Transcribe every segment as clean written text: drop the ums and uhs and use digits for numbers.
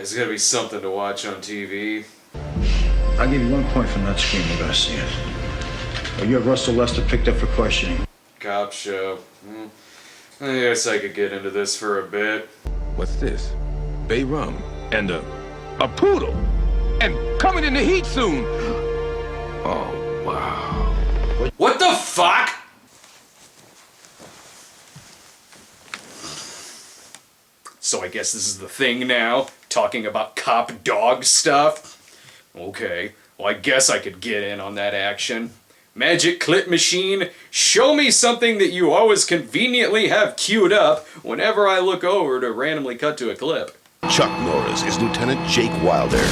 There's gotta be something to watch on TV. I'll give you 1 point from that screen. You gotta see it. Well, you have Russell Lester picked up for questioning. Cop show. I guess I could get into this for a bit. What's this? Bay rum and a poodle, and coming in the heat soon. Oh wow! What the fuck? So I guess this is the thing now, talking about cop dog stuff. Okay, well I guess I could get in on that action. Magic clip machine, show me something that you always conveniently have queued up whenever I look over to randomly cut to a clip. Chuck Norris is Lieutenant Jake Wilder.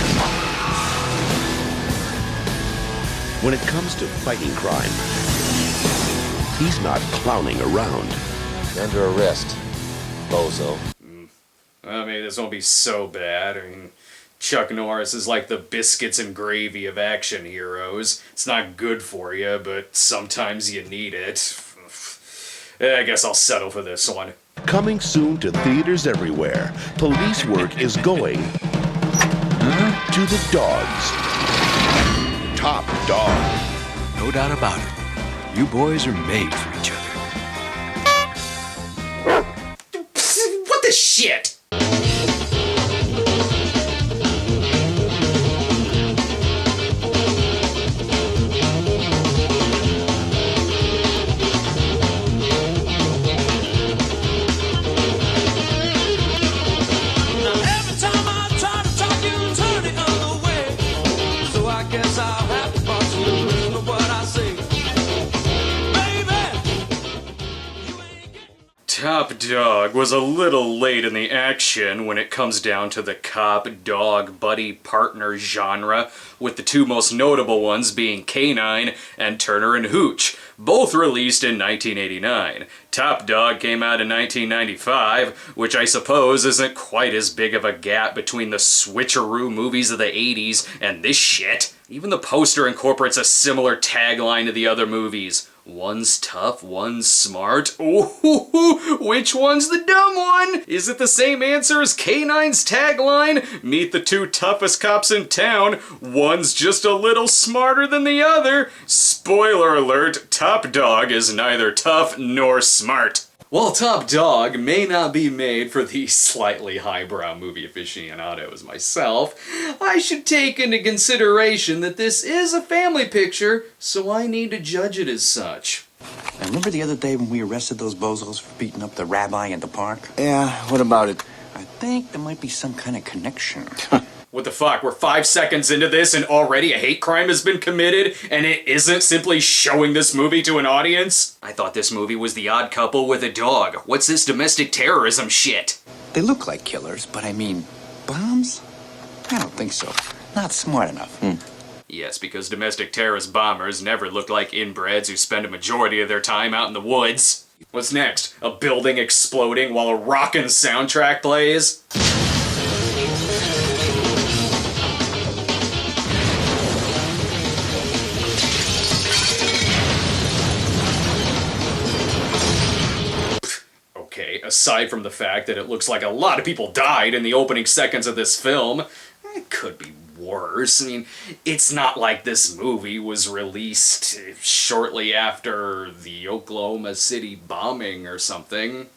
When it comes to fighting crime, he's not clowning around. You're under arrest, bozo. Well, maybe this won't be so bad. I mean, Chuck Norris is like the biscuits and gravy of action heroes. It's not good for you, but sometimes you need it. I guess I'll settle for this one. Coming soon to theaters everywhere, police work is going to the dogs. Top Dog. No doubt about it. You boys are made for each other. What the shit? Top Dog was a little late in the action when it comes down to the cop-dog buddy-partner genre, with the two most notable ones being K-9 and Turner and Hooch, both released in 1989. Top Dog came out in 1995, which I suppose isn't quite as big of a gap between the switcheroo movies of the 80s and this shit. Even the poster incorporates a similar tagline to the other movies. One's tough, one's smart. Ooh, which one's the dumb one? Is it the same answer as K-9's tagline? Meet the two toughest cops in town. One's just a little smarter than the other. Spoiler alert, Top Dog is neither tough nor smart. While Top Dog may not be made for the slightly highbrow movie aficionados myself, I should take into consideration that this is a family picture, so I need to judge it as such. Now, remember the other day when we arrested those bozos for beating up the rabbi at the park? Yeah, what about it? I think there might be some kind of connection. What the fuck, we're 5 seconds into this and already a hate crime has been committed and it isn't simply showing this movie to an audience? I thought this movie was The Odd Couple with a dog. What's this domestic terrorism shit? They look like killers, but I mean, bombs? I don't think so. Not smart enough. Yes, because domestic terrorist bombers never look like inbreds who spend a majority of their time out in the woods. What's next? A building exploding while a rockin' soundtrack plays? Aside from the fact that it looks like a lot of people died in the opening seconds of this film, it could be worse. I mean, it's not like this movie was released shortly after the Oklahoma City bombing or something.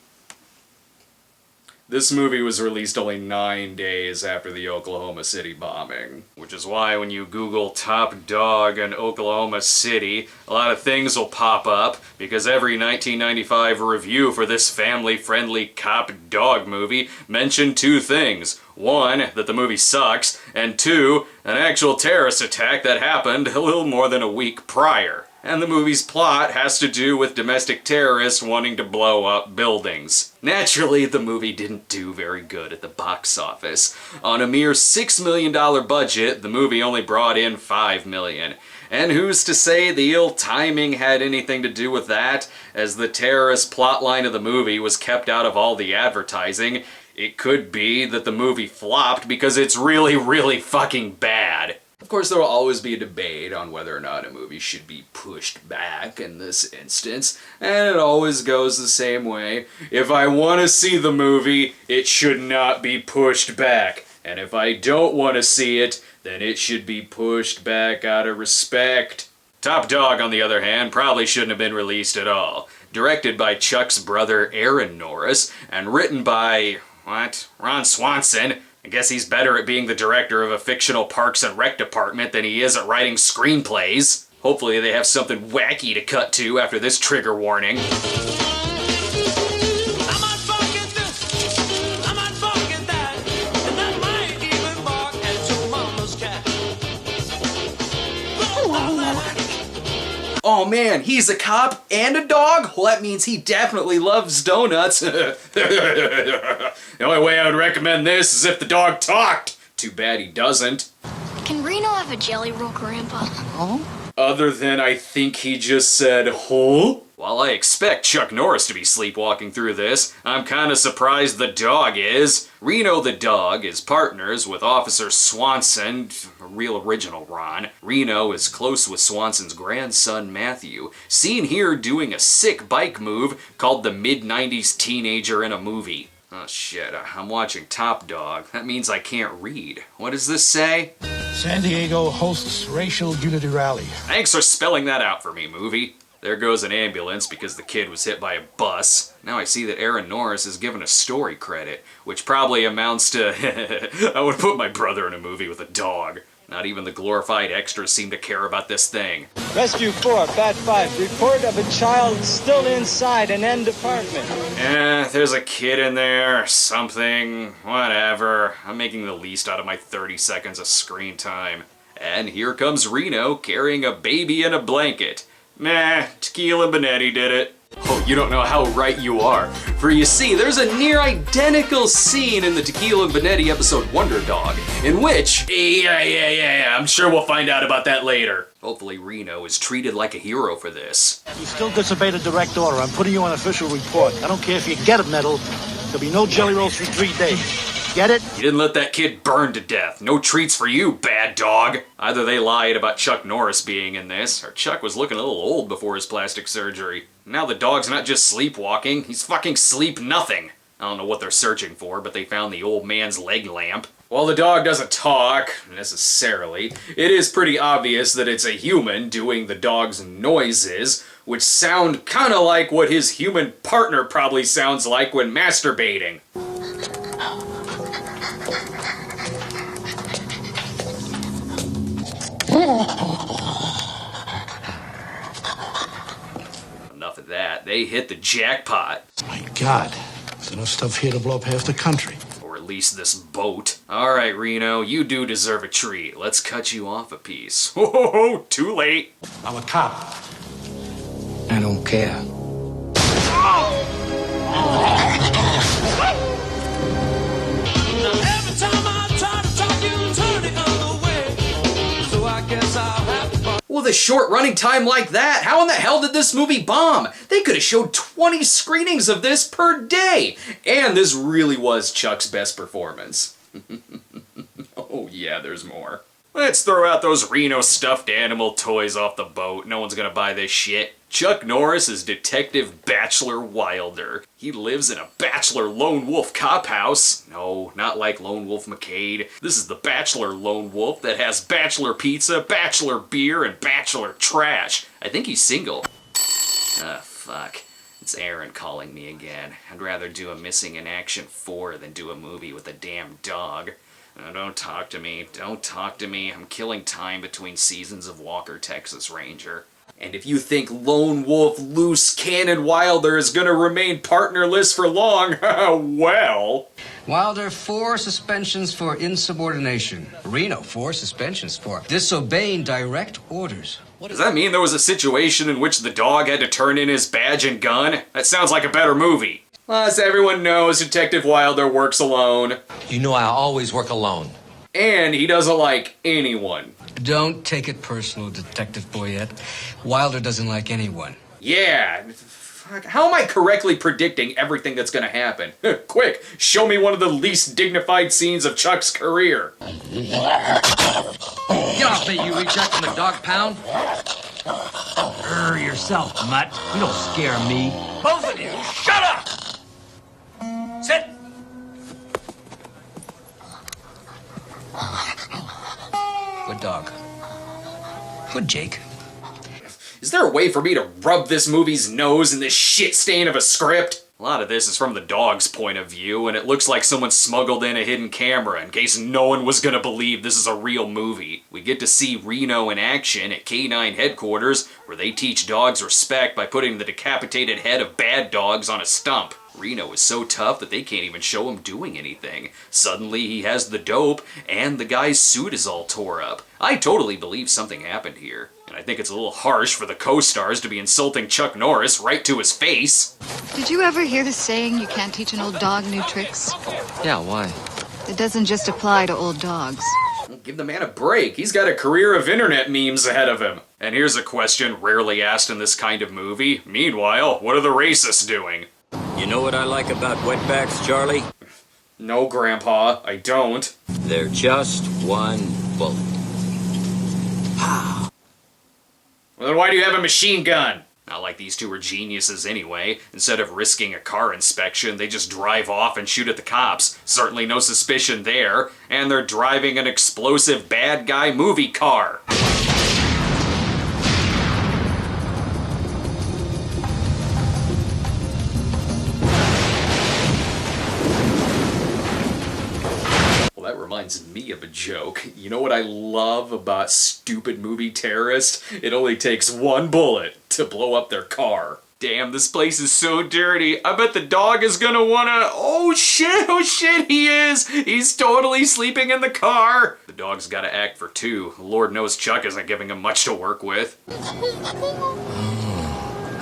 This movie was released only 9 days after the Oklahoma City bombing, which is why when you Google Top Dog and Oklahoma City, a lot of things will pop up, because every 1995 review for this family-friendly cop dog movie mentioned two things. One, that the movie sucks, and two, an actual terrorist attack that happened a little more than a week prior. And the movie's plot has to do with domestic terrorists wanting to blow up buildings. Naturally, the movie didn't do very good at the box office. On a mere $6 million budget, the movie only brought in $5 million. And who's to say the ill timing had anything to do with that, as the terrorist plotline of the movie was kept out of all the advertising. It could be that the movie flopped because it's really, really fucking bad. Of course, there will always be a debate on whether or not a movie should be pushed back in this instance, and it always goes the same way. If I want to see the movie, it should not be pushed back. And if I don't want to see it, then it should be pushed back out of respect. Top Dog, on the other hand, probably shouldn't have been released at all. Directed by Chuck's brother Aaron Norris, and written by, Ron Swanson. I guess he's better at being the director of a fictional Parks and Rec department than he is at writing screenplays. Hopefully they have something wacky to cut to after this trigger warning. Oh man, he's a cop and a dog? Well, that means he definitely loves donuts. The only way I would recommend this is if the dog talked. Too bad he doesn't. Can Reno have a jelly roll, Grandpa? Other than I think he just said, huh? While I expect Chuck Norris to be sleepwalking through this, I'm kinda surprised the dog is. Reno the dog is partners with Officer Swanson, a real original Ron. Reno is close with Swanson's grandson Matthew, seen here doing a sick bike move called the mid-90s teenager in a movie. Oh shit, I'm watching Top Dog. That means I can't read. What does this say? San Diego hosts racial unity rally. Thanks for spelling that out for me, movie. There goes an ambulance because the kid was hit by a bus. Now I see that Aaron Norris is given a story credit, which probably amounts to I would put my brother in a movie with a dog. Not even the glorified extras seem to care about this thing. Rescue 4, Bat 5. Report of a child still inside an end apartment. There's a kid in there, something, whatever. I'm making the least out of my 30 seconds of screen time. And here comes Reno carrying a baby in a blanket. Nah, Tequila Benetti did it. Oh, you don't know how right you are. For you see, there's a near identical scene in the Tequila Benetti episode Wonder Dog, in which... Yeah, I'm sure we'll find out about that later. Hopefully Reno is treated like a hero for this. You still disobeyed a direct order. I'm putting you on official report. I don't care if you get a medal. There'll be no jelly rolls for 3 days. Get it? You didn't let that kid burn to death. No treats for you, bad dog. Either they lied about Chuck Norris being in this, or Chuck was looking a little old before his plastic surgery. Now the dog's not just sleepwalking, he's fucking sleep nothing. I don't know what they're searching for, but they found the old man's leg lamp. While the dog doesn't talk, necessarily, it is pretty obvious that it's a human doing the dog's noises, which sound kinda like what his human partner probably sounds like when masturbating. Enough of that. They hit the jackpot. My God, there's enough stuff here to blow up half the country. Or at least this boat. Alright, Reno, you do deserve a treat. Let's cut you off a piece. Oh, too late. I'm a cop. I don't care. With a short running time like that, how in the hell did this movie bomb? They could have showed 20 screenings of this per day! And this really was Chuck's best performance. Oh yeah, there's more. Let's throw out those Reno stuffed animal toys off the boat. No one's gonna buy this shit. Chuck Norris is Detective Bachelor Wilder. He lives in a bachelor lone wolf cop house. No, not like Lone Wolf McCade. This is the bachelor lone wolf that has bachelor pizza, bachelor beer, and bachelor trash. I think he's single. Ah, fuck. It's Aaron calling me again. I'd rather do a Missing in Action 4 than do a movie with a damn dog. Oh, don't talk to me. Don't talk to me. I'm killing time between seasons of Walker, Texas Ranger. And if you think Lone Wolf Loose Cannon Wilder is gonna remain partnerless for long, well... Wilder, 4 suspensions for insubordination. Reno, 4 suspensions for disobeying direct orders. Does that mean there was a situation in which the dog had to turn in his badge and gun? That sounds like a better movie. Plus, everyone knows Detective Wilder works alone. You know I always work alone. And he doesn't like anyone. Don't take it personal, Detective Boyette. Wilder doesn't like anyone. Yeah. Fuck. How am I correctly predicting everything that's gonna happen? Quick, show me one of the least dignified scenes of Chuck's career. Get off me, you reject from the dog pound. Yourself, mutt. You don't scare me. Both of you, shut up! Sit! dog. Good, Jake. Is there a way for me to rub this movie's nose in this shit stain of a script? A lot of this is from the dog's point of view, and it looks like someone smuggled in a hidden camera in case no one was gonna believe this is a real movie. We get to see Reno in action at K9 headquarters, where they teach dogs respect by putting the decapitated head of bad dogs on a stump. Reno is so tough that they can't even show him doing anything. Suddenly he has the dope, and the guy's suit is all tore up. I totally believe something happened here. And I think it's a little harsh for the co-stars to be insulting Chuck Norris right to his face. Did you ever hear the saying, you can't teach an old dog new tricks? Yeah, why? It doesn't just apply to old dogs. Give the man a break. He's got a career of internet memes ahead of him. And here's a question rarely asked in this kind of movie. Meanwhile, what are the racists doing? You know what I like about wetbacks, Charlie? No, Grandpa, I don't. They're just one bullet. Well, then why do you have a machine gun? Not like these two are geniuses anyway. Instead of risking a car inspection, they just drive off and shoot at the cops. Certainly no suspicion there. And they're driving an explosive bad guy movie car. That reminds me of a joke. You know what I love about stupid movie terrorists? It only takes one bullet to blow up their car. Damn, this place is so dirty. I bet the dog is gonna wanna... Oh shit, he is! He's totally sleeping in the car! The dog's gotta act for two. Lord knows Chuck isn't giving him much to work with. I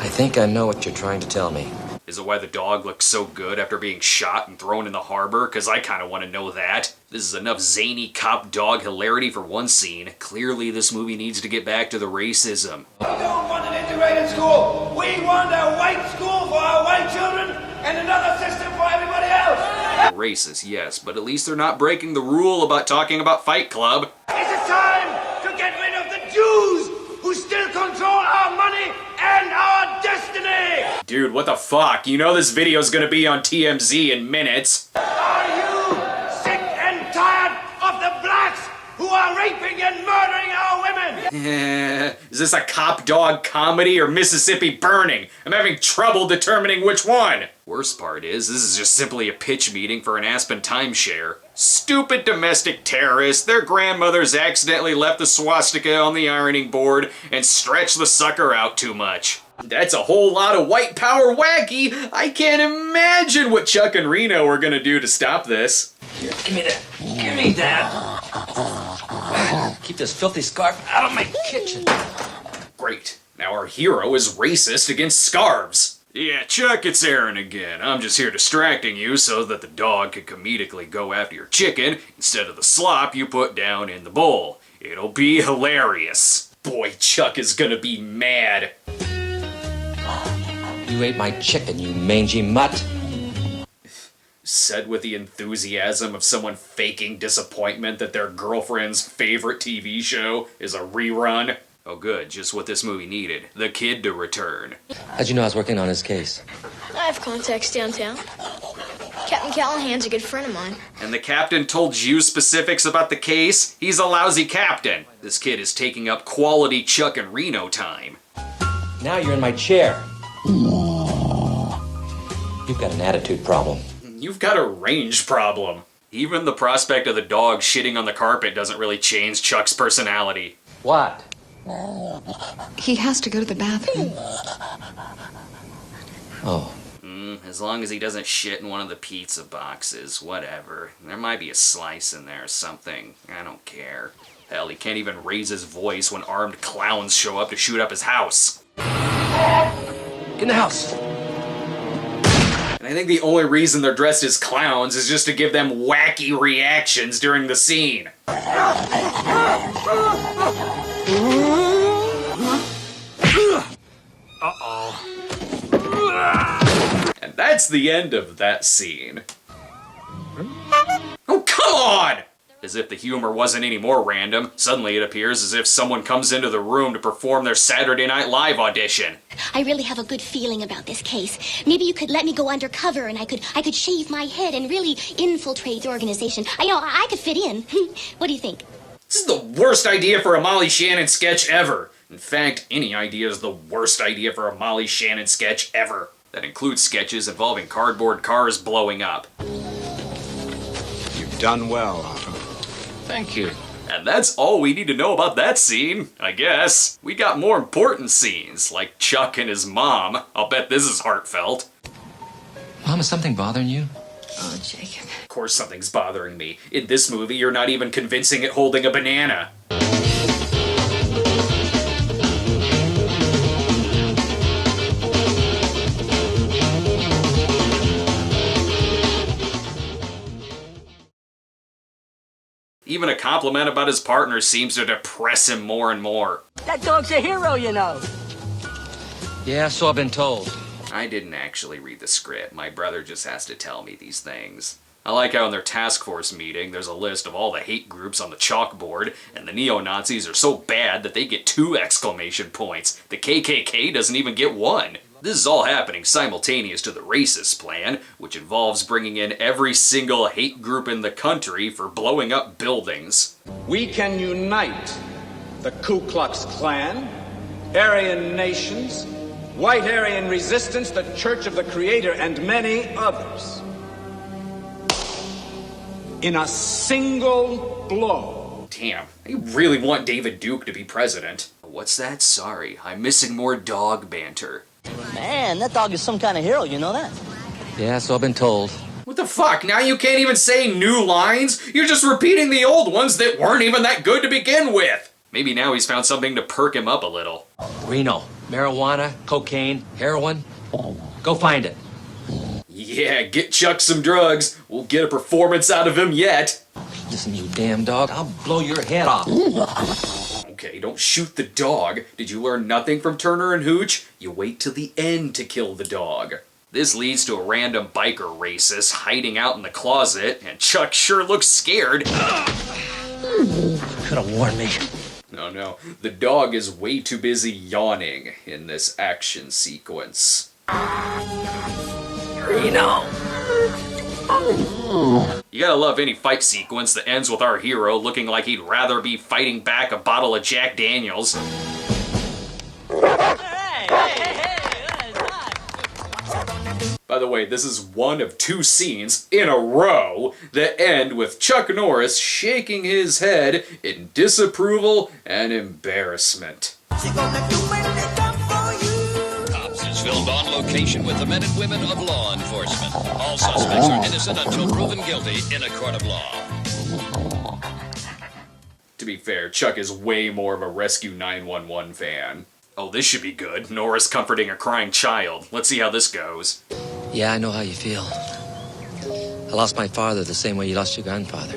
think I know what you're trying to tell me. Is it why the dog looks so good after being shot and thrown in the harbor? Because I kind of want to know that. This is enough zany cop-dog hilarity for one scene. Clearly this movie needs to get back to the racism. We don't want an integrated school. We want a white school for our white children and another system for everybody else. Racist, yes, but at least they're not breaking the rule about talking about Fight Club. Is it time to get rid of the Jews who still control our money and our destiny? Dude, what the fuck? You know this video's gonna be on TMZ in minutes. Are you sick and tired of the blacks who are raping and murdering our women? Is this a cop-dog comedy or Mississippi Burning? I'm having trouble determining which one. Worst part is, this is just simply a pitch meeting for an Aspen timeshare. Stupid domestic terrorists. Their grandmothers accidentally left the swastika on the ironing board and stretched the sucker out too much. That's a whole lot of white power wacky. I can't imagine what Chuck and Reno are gonna do to stop this. Here, give me that. Give me that. Keep this filthy scarf out of my kitchen. Great. Now our hero is racist against scarves. Yeah, Chuck, it's Aaron again. I'm just here distracting you so that the dog can comedically go after your chicken instead of the slop you put down in the bowl. It'll be hilarious. Boy, Chuck is gonna be mad. You ate my chicken, you mangy mutt. Said with the enthusiasm of someone faking disappointment that their girlfriend's favorite TV show is a rerun. Oh good, just what this movie needed. The kid to return. How'd you know I was working on his case? I have contacts downtown. Captain Callahan's a good friend of mine. And the captain told you specifics about the case? He's a lousy captain. This kid is taking up quality Chuck and Reno time. Now you're in my chair. You've got an attitude problem. You've got a range problem. Even the prospect of the dog shitting on the carpet doesn't really change Chuck's personality. What? He has to go to the bathroom. Oh. As long as he doesn't shit in one of the pizza boxes, whatever. There might be a slice in there or something. I don't care. Hell, he can't even raise his voice when armed clowns show up to shoot up his house. Get in the house. And I think the only reason they're dressed as clowns is just to give them wacky reactions during the scene. Uh-oh. And that's the end of that scene. Oh, come on! As if the humor wasn't any more random, suddenly it appears as if someone comes into the room to perform their Saturday Night Live audition. I really have a good feeling about this case. Maybe you could let me go undercover and I could shave my head and really infiltrate the organization. I know, I could fit in. What do you think? This is the worst idea for a Molly Shannon sketch ever. In fact, any idea is the worst idea for a Molly Shannon sketch ever. That includes sketches involving cardboard cars blowing up. You've done well, Otto. Thank you. And that's all we need to know about that scene, I guess. We got more important scenes, like Chuck and his mom. I'll bet this is heartfelt. Mom, is something bothering you? Oh, Jacob. Of course something's bothering me. In this movie, you're not even convincing it holding a banana. Even a compliment about his partner seems to depress him more and more. That dog's a hero, you know. Yeah, so I've been told. I didn't actually read the script. My brother just has to tell me these things. I like how in their task force meeting, there's a list of all the hate groups on the chalkboard, and the neo-Nazis are so bad that they get 2 exclamation points. The KKK doesn't even get 1. This is all happening simultaneous to the racist plan, which involves bringing in every single hate group in the country for blowing up buildings. We can unite the Ku Klux Klan, Aryan nations, White Aryan resistance, the Church of the Creator, and many others in a single blow. Damn, I really want David Duke to be president. What's that? Sorry, I'm missing more dog banter. Man, that dog is some kind of hero, you know that? Yeah, so I've been told. What the fuck? Now you can't even say new lines? You're just repeating the old ones that weren't even that good to begin with. Maybe now he's found something to perk him up a little. Reno, marijuana, cocaine, heroin. Go find it. Yeah, get Chuck some drugs. We'll get a performance out of him yet. Listen, you damn dog, I'll blow your head off. Okay, don't shoot the dog. Did you learn nothing from Turner and Hooch? You wait till the end to kill the dog. This leads to a random biker racist hiding out in the closet, and Chuck sure looks scared. Could have warned me. No, the dog is way too busy yawning in this action sequence. Reno. You gotta love any fight sequence that ends with our hero looking like he'd rather be fighting back a bottle of Jack Daniels. By the way, this is one of 2 scenes in a row that end with Chuck Norris shaking his head in disapproval and embarrassment. Cops is filmed on location with the men and women of law enforcement. All suspects are innocent until proven guilty in a court of law. To be fair, Chuck is way more of a Rescue 911 fan. Oh, this should be good. Norris comforting a crying child. Let's see how this goes. Yeah, I know how you feel. I lost my father the same way you lost your grandfather.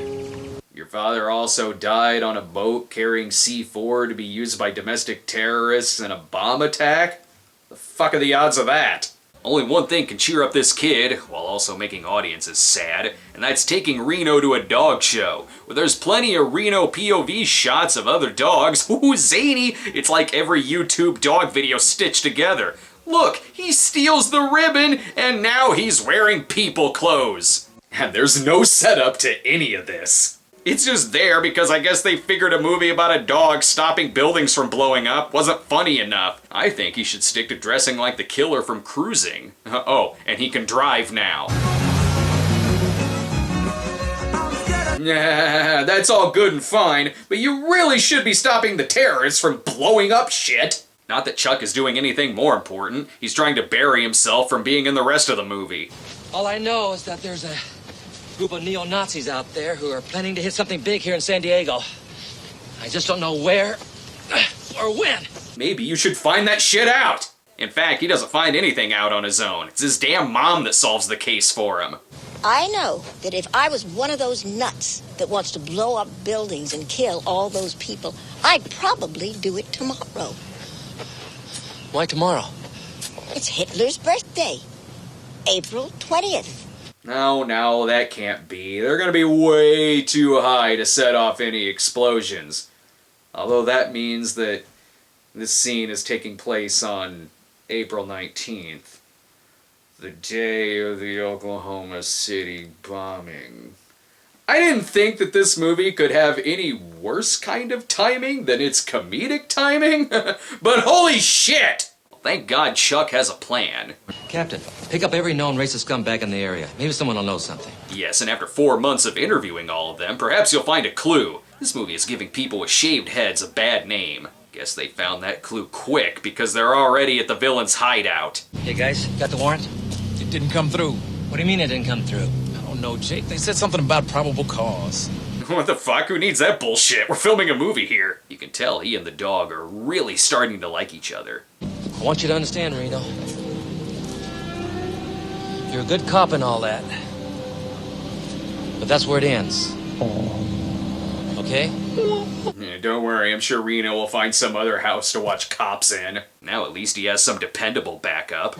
Your father also died on a boat carrying C4 to be used by domestic terrorists in a bomb attack? The fuck are the odds of that? Only one thing can cheer up this kid, while also making audiences sad, and that's taking Reno to a dog show, where there's plenty of Reno POV shots of other dogs. Ooh, zany! It's like every YouTube dog video stitched together. Look, he steals the ribbon, and now he's wearing people clothes. And there's no setup to any of this. It's just there because I guess they figured a movie about a dog stopping buildings from blowing up wasn't funny enough. I think he should stick to dressing like the killer from Cruising. Oh, and he can drive now. Nah, that's all good and fine, but you really should be stopping the terrorists from blowing up shit. Not that Chuck is doing anything more important. He's trying to bury himself from being in the rest of the movie. All I know is that there's a group of neo-Nazis out there who are planning to hit something big here in San Diego. I just don't know where or when. Maybe you should find that shit out. In fact, he doesn't find anything out on his own. It's his damn mom that solves the case for him. I know that if I was one of those nuts that wants to blow up buildings and kill all those people, I'd probably do it tomorrow. Why tomorrow? It's Hitler's birthday, April 20th. No, that can't be. They're gonna be way too high to set off any explosions. Although that means that this scene is taking place on April 19th, the day of the Oklahoma City bombing. I didn't think that this movie could have any worse kind of timing than it's comedic timing. But holy shit! Thank God Chuck has a plan. Captain, pick up every known racist scumbag in the area. Maybe someone will know something. Yes, and after 4 months of interviewing all of them, perhaps you'll find a clue. This movie is giving people with shaved heads a bad name. Guess they found that clue quick because they're already at the villain's hideout. Hey guys, got the warrant? It didn't come through. What do you mean it didn't come through? I don't know, Jake. They said something about probable cause. What the fuck? Who needs that bullshit? We're filming a movie here. You can tell he and the dog are really starting to like each other. I want you to understand, Reno. You're a good cop and all that. But that's where it ends. Okay? Yeah, don't worry, I'm sure Reno will find some other house to watch cops in. Now at least he has some dependable backup.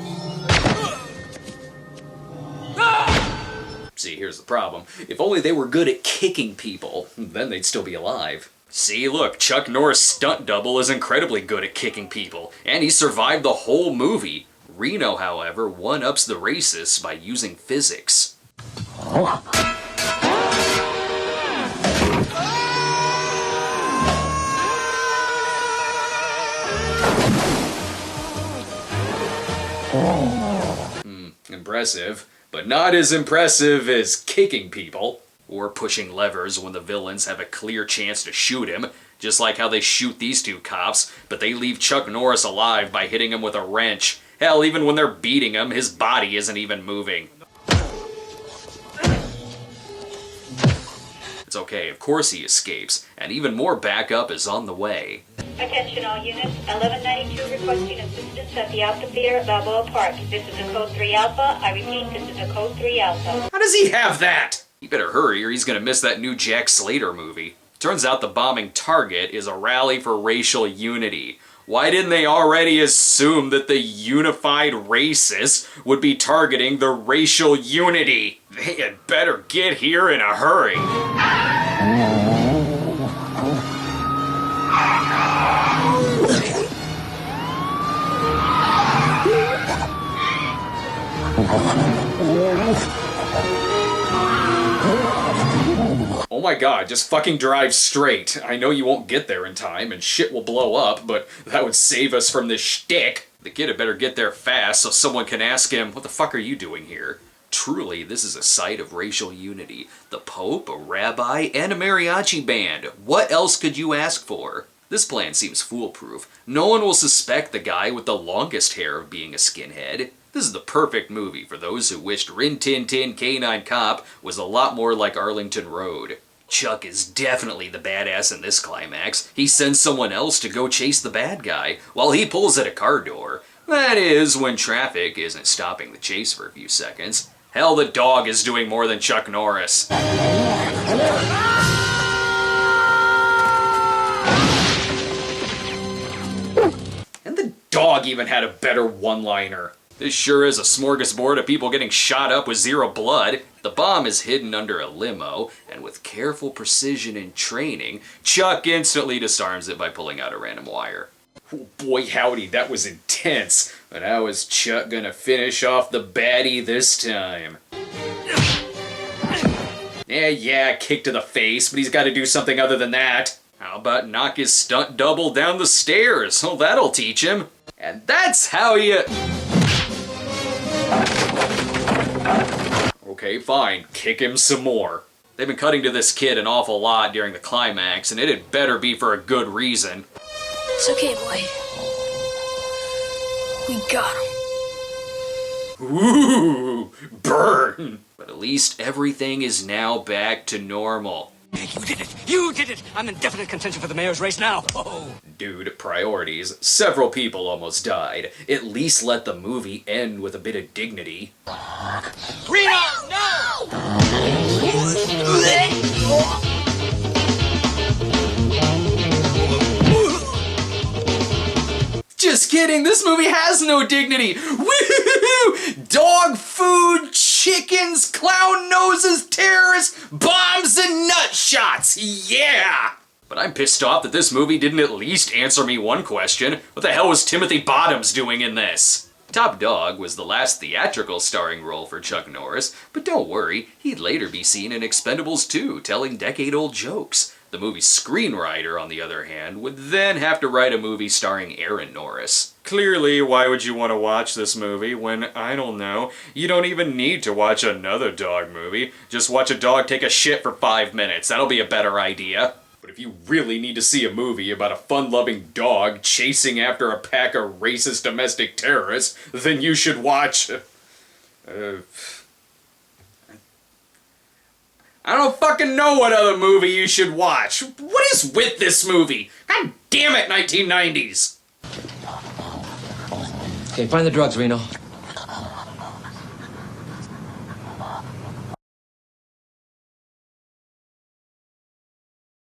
See, here's the problem. If only they were good at kicking people, then they'd still be alive. See, look, Chuck Norris' stunt double is incredibly good at kicking people, and he survived the whole movie. Reno, however, one-ups the racists by using physics. Impressive, but not as impressive as kicking people, or pushing levers when the villains have a clear chance to shoot him, just like how they shoot these two cops, but they leave Chuck Norris alive by hitting him with a wrench. Hell, even when they're beating him, his body isn't even moving. It's okay, of course he escapes, and even more backup is on the way. Attention all units, 1192 requesting assistance at the Alpha Theater at Balboa Park. This is a Code 3 Alpha. I repeat, this is a Code 3 Alpha. How does he have that? You better hurry or he's gonna miss that new Jack Slater movie. Turns out the bombing target is a rally for racial unity. Why didn't they already assume that the unified racists would be targeting the racial unity? They had better get here in a hurry. Oh my god, just fucking drive straight. I know you won't get there in time and shit will blow up, but that would save us from this shtick. The kid had better get there fast so someone can ask him, what the fuck are you doing here? Truly, this is a site of racial unity. The Pope, a rabbi, and a mariachi band. What else could you ask for? This plan seems foolproof. No one will suspect the guy with the longest hair of being a skinhead. This is the perfect movie for those who wished Rin Tin Tin Canine Cop was a lot more like Arlington Road. Chuck is definitely the badass in this climax. He sends someone else to go chase the bad guy, while he pulls at a car door. That is, when traffic isn't stopping the chase for a few seconds. Hell, the dog is doing more than Chuck Norris. And the dog even had a better one-liner. This sure is a smorgasbord of people getting shot up with zero blood. The bomb is hidden under a limo, and with careful precision and training, Chuck instantly disarms it by pulling out a random wire. Oh boy howdy, that was intense. But how is Chuck gonna finish off the baddie this time? Yeah, kick to the face, but he's gotta do something other than that. How about knock his stunt double down the stairs? Oh, that'll teach him. And that's how you... Okay, fine. Kick him some more. They've been cutting to this kid an awful lot during the climax, and it had better be for a good reason. It's okay, boy. We got him. Ooh, burn! But at least everything is now back to normal. You did it! You did it! I'm in definite contention for the mayor's race now! Oh. Dude, priorities. Several people almost died. At least let the movie end with a bit of dignity. Reno, no! Just kidding, this movie has no dignity! Woohoo! Dog food, chickens, clown noses, terrorists, bombs, and nut shots! Yeah! But I'm pissed off that this movie didn't at least answer me one question. What the hell was Timothy Bottoms doing in this? Top Dog was the last theatrical starring role for Chuck Norris, but don't worry, he'd later be seen in Expendables 2 telling decade-old jokes. The The movie screenwriter, on the other hand, would then have to write a movie starring Aaron Norris. Clearly, why would you want to watch this movie when, I don't know, you don't even need to watch another dog movie. Just watch a dog take a shit for 5 minutes. That'll be a better idea. But if you really need to see a movie about a fun-loving dog chasing after a pack of racist domestic terrorists, then you should watch... I don't fucking know what other movie you should watch. What is with this movie? God damn it, 1990s! Okay, find the drugs, Reno.